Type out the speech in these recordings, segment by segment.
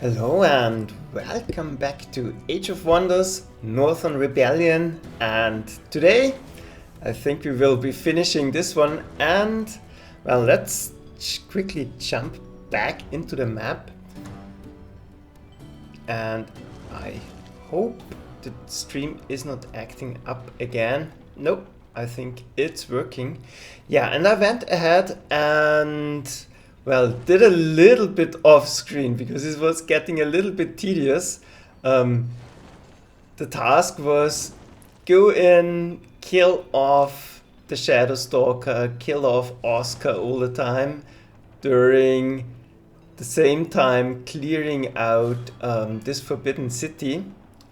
Hello and welcome back to Age of Wonders Northern Rebellion, and today I think we will be finishing this one, and well, let's quickly jump back into the map, and I hope the stream is not acting up again. Nope, I think it's working. Yeah, and I went ahead and well, did a little bit off screen because it was getting a little bit tedious. The task was go in, kill off the Shadow Stalker, kill off Oscar all the time, during the same time clearing out this Forbidden City,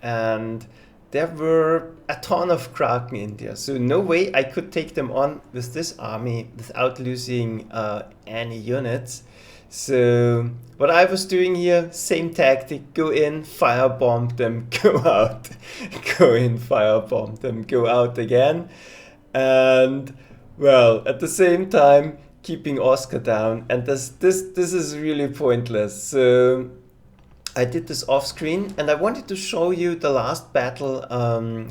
and there were a ton of Kraken in there, so no way I could take them on with this army without losing any units. So what I was doing here, same tactic: go in, firebomb them, go out, go in, firebomb them, go out again, and well, at the same time keeping Oscar down. And this is really pointless. So I did this off screen, and I wanted to show you the last battle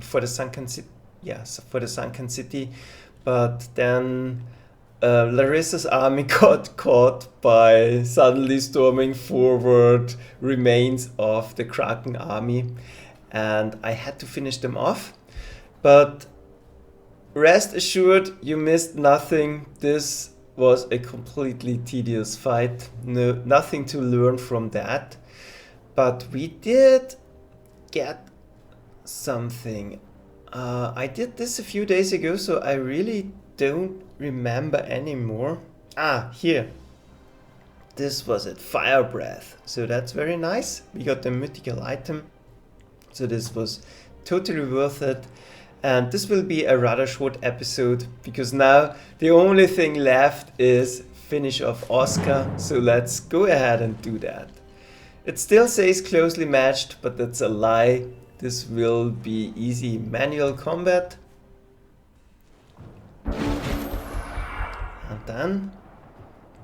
for the Sunken City. Yes, for the Sunken City, but then Larissa's army got caught by suddenly storming forward remains of the Kraken army, and I had to finish them off. But rest assured, you missed nothing. This was a completely tedious fight. Nothing to learn from that. But we did get something. I did this a few days ago, so I really don't remember anymore. Here. This was it, Fire Breath. So that's very nice. We got the mythical item. So this was totally worth it. And this will be a rather short episode, because now the only thing left is finish off Oscar. So let's go ahead and do that. It still says closely matched, but that's a lie. This will be easy manual combat. And then,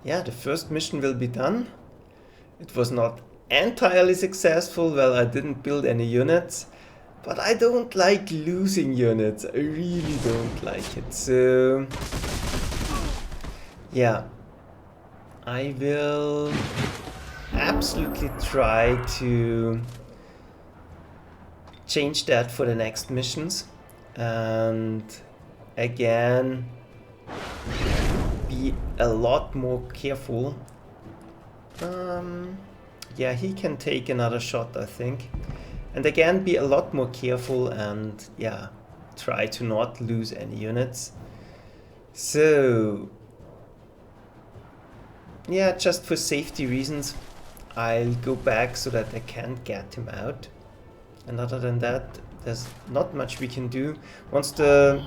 yeah, the first mission will be done. It was not entirely successful. Well, I didn't build any units, but I don't like losing units. I really don't like it. So, yeah, I will absolutely try to change that for the next missions, and again be a lot more careful. Yeah, he can take another shot, I think, and again be a lot more careful, and yeah, try to not lose any units. So yeah, just for safety reasons I'll go back so that I can get him out. And other than that, there's not much we can do. Once the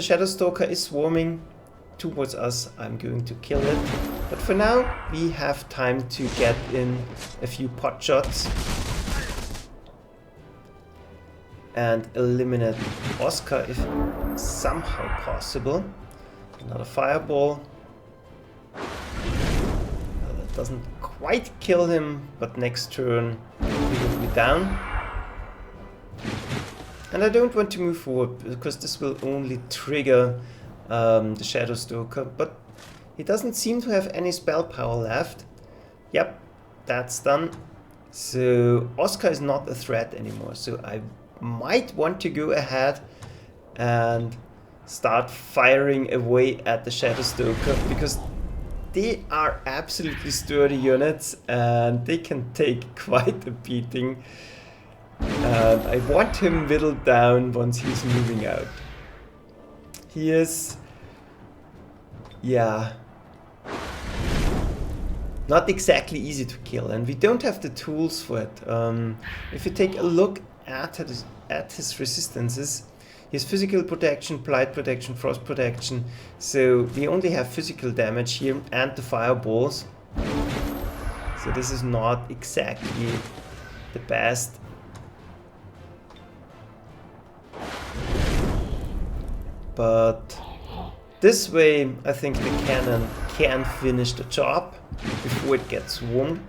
Shadow Stalker is swarming towards us, I'm going to kill it. But for now, we have time to get in a few pot shots and eliminate Oscar if somehow possible. Another fireball. That doesn't quite kill him, but next turn he will be down. And I don't want to move forward because this will only trigger the Shadow Stalker, but he doesn't seem to have any spell power left. Yep, that's done. So Oscar is not a threat anymore, so I might want to go ahead and start firing away at the Shadow Stalker, because they are absolutely sturdy units and they can take quite a beating. And I want him whittled down once he's moving out. He is, yeah, not exactly easy to kill, and we don't have the tools for it. If you take a look at his resistances, he has physical protection, blight protection, frost protection, so we only have physical damage here and the fireballs. So this is not exactly the best. But this way, I think the cannon can finish the job before it gets swarmed.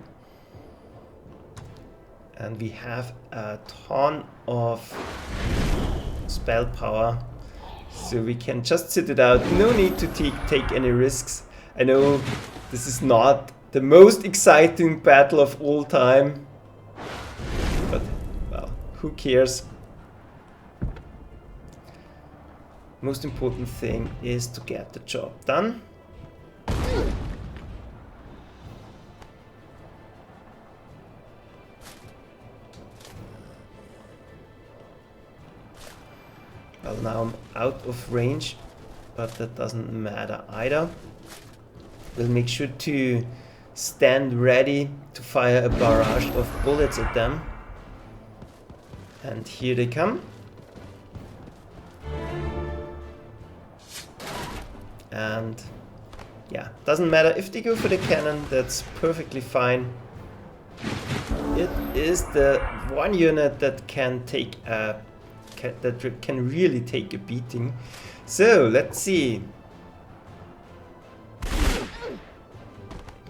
And we have a ton of spell power, so we can just sit it out. No need to take any risks. I know this is not the most exciting battle of all time, but well, who cares? Most important thing is to get the job done. Well, now I'm out of range, but that doesn't matter either. We'll make sure to stand ready to fire a barrage of bullets at them. And here they come. And yeah, doesn't matter if they go for the cannon, that's perfectly fine. It is the one unit that can take a that can really take a beating. So let's see.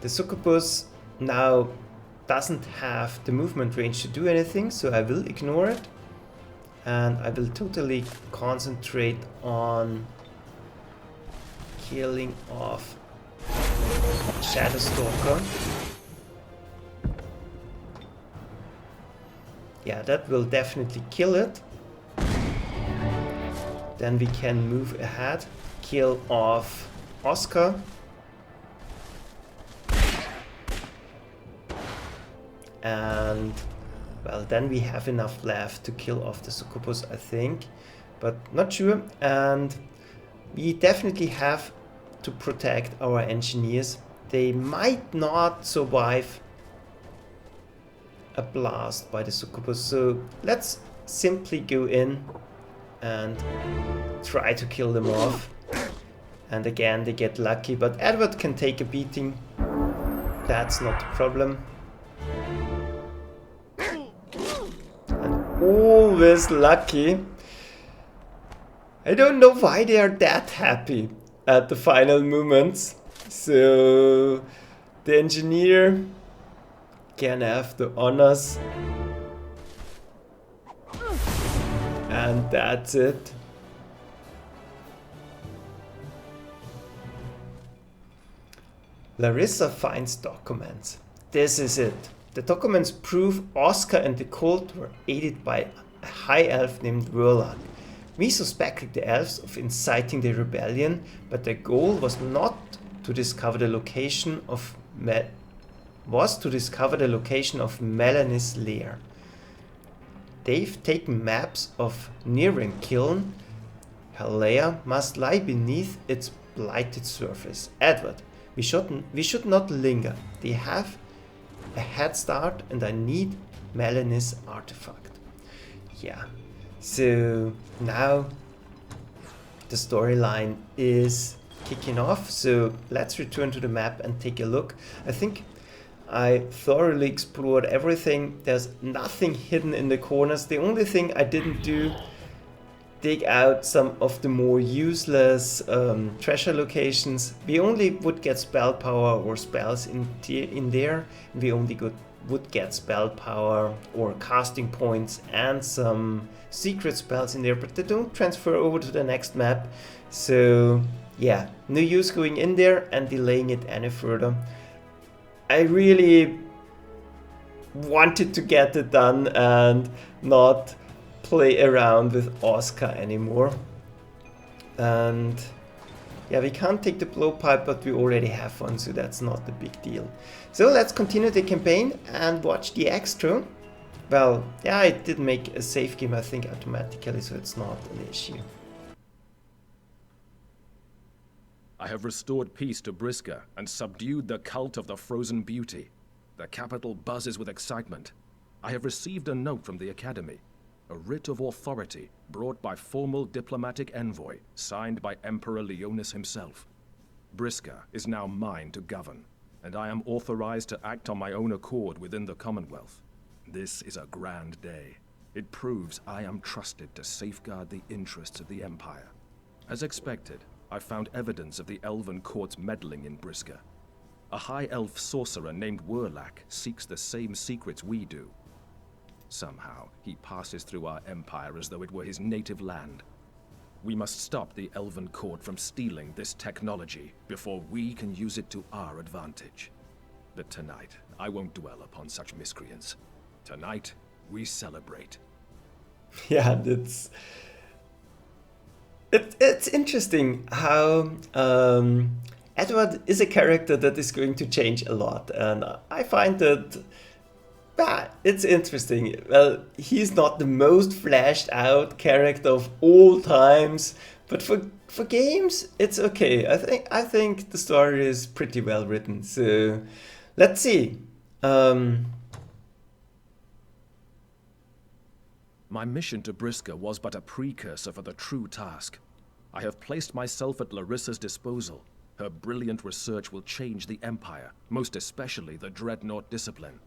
The succubus now doesn't have the movement range to do anything, so I will ignore it. And I will totally concentrate on killing off Shadow Stalker. Yeah, that will definitely kill it. Then we can move ahead, kill off Oscar. And well, then we have enough left to kill off the succubus, I think, but not sure. And we definitely have to protect our engineers. They might not survive a blast by the succubus, so let's simply go in and try to kill them off. And again, they get lucky, but Edward can take a beating. That's not a problem. And always lucky. I don't know why they are that happy at the final moments. So the engineer can have the honors. And that's it. Larissa finds documents. This is it. The documents prove Oscar and the cult were aided by a high elf named Verlag. We suspected the elves of inciting the rebellion, but their goal was not to discover the location of Melanie's lair. They've taken maps of Nearing Kiln. Her lair must lie beneath its blighted surface. Edward, we should not linger. They have a head start and I need Melanie's artifact. Yeah, so now the storyline is kicking off. So let's return to the map and take a look. I think I thoroughly explored everything. There's nothing hidden in the corners. The only thing I didn't do, dig out some of the more useless treasure locations. We only would get spell power or spells in there. We only would get spell power or casting points and some secret spells in there, but they don't transfer over to the next map. So yeah, no use going in there and delaying it any further. I really wanted to get it done and not play around with Oscar anymore. And yeah, we can't take the blowpipe, but we already have one, so that's not a big deal. So let's continue the campaign and watch the extra. Well, yeah, I did make a save game, I think, automatically, so it's not an issue. I have restored peace to Brisska and subdued the cult of the Frozen Beauty. The capital buzzes with excitement. I have received a note from the Academy. A writ of authority brought by formal diplomatic envoy, signed by Emperor Leonus himself. Brisska is now mine to govern, and I am authorized to act on my own accord within the Commonwealth. This is a grand day. It proves I am trusted to safeguard the interests of the Empire. As expected, I found evidence of the Elven Court's meddling in Brisska. A high elf sorcerer named Werlak seeks the same secrets we do. Somehow, he passes through our empire as though it were his native land. We must stop the Elven Court from stealing this technology before we can use it to our advantage. But tonight, I won't dwell upon such miscreants. Tonight, we celebrate. Yeah, it's interesting how Edward is a character that is going to change a lot, and I find that it's interesting. Well, he's not the most fleshed out character of all times, but for games, it's okay. I think the story is pretty well written. So let's see. My mission to Brisska was but a precursor for the true task. I have placed myself at Larissa's disposal. Her brilliant research will change the Empire, most especially the Dreadnought discipline.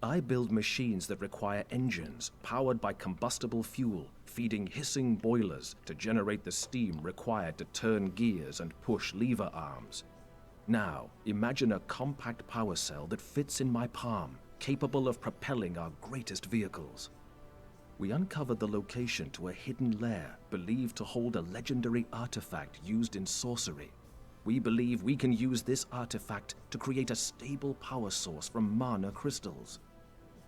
I build machines that require engines powered by combustible fuel, feeding hissing boilers to generate the steam required to turn gears and push lever arms. Now, imagine a compact power cell that fits in my palm, capable of propelling our greatest vehicles. We uncovered the location to a hidden lair believed to hold a legendary artifact used in sorcery. We believe we can use this artifact to create a stable power source from mana crystals.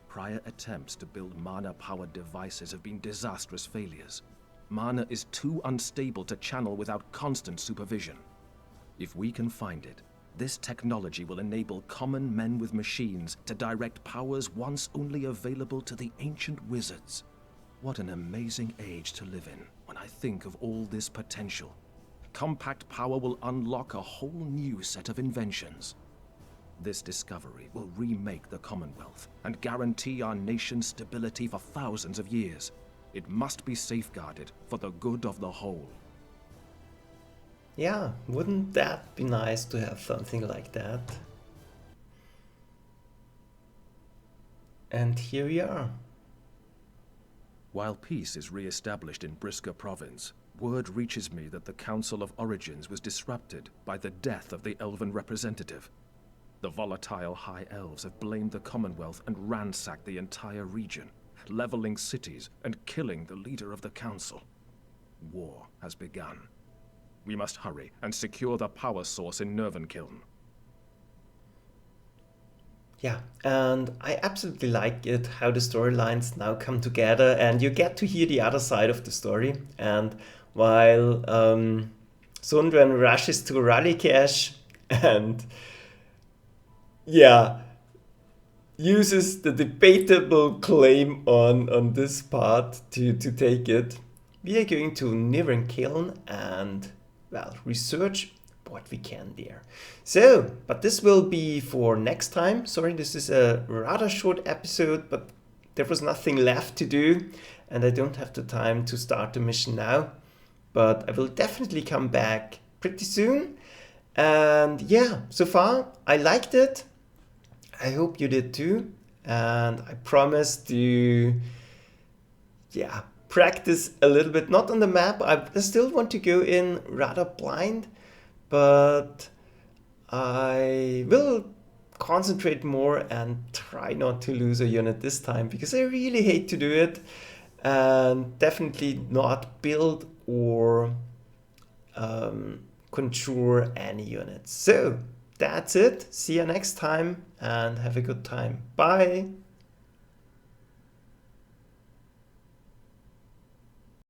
Prior attempts to build mana-powered devices have been disastrous failures. Mana is too unstable to channel without constant supervision. If we can find it, this technology will enable common men with machines to direct powers once only available to the ancient wizards. What an amazing age to live in when I think of all this potential. Compact power will unlock a whole new set of inventions. This discovery will remake the Commonwealth and guarantee our nation's stability for thousands of years. It must be safeguarded for the good of the whole. Yeah, wouldn't that be nice to have something like that? And here we are. While peace is re-established in Brisska province, word reaches me that the Council of Origins was disrupted by the death of the Elven representative. The volatile High Elves have blamed the Commonwealth and ransacked the entire region, leveling cities and killing the leader of the Council. War has begun. We must hurry and secure the power source in Nervankiln. Yeah, and I absolutely like it how the storylines now come together and you get to hear the other side of the story. And while Sundren rushes to Rallycash and uses the debatable claim on this part to take it, we are going to Nervankiln and, well, research what we can there. So, but this will be for next time. Sorry, this is a rather short episode, but there was nothing left to do and I don't have the time to start the mission now. But I will definitely come back pretty soon. And yeah, so far I liked it. I hope you did too. And I promise to practice a little bit, not on the map. I still want to go in rather blind, but I will concentrate more and try not to lose a unit this time because I really hate to do it and definitely not build or conjure any units. So that's it. See you next time and have a good time. Bye.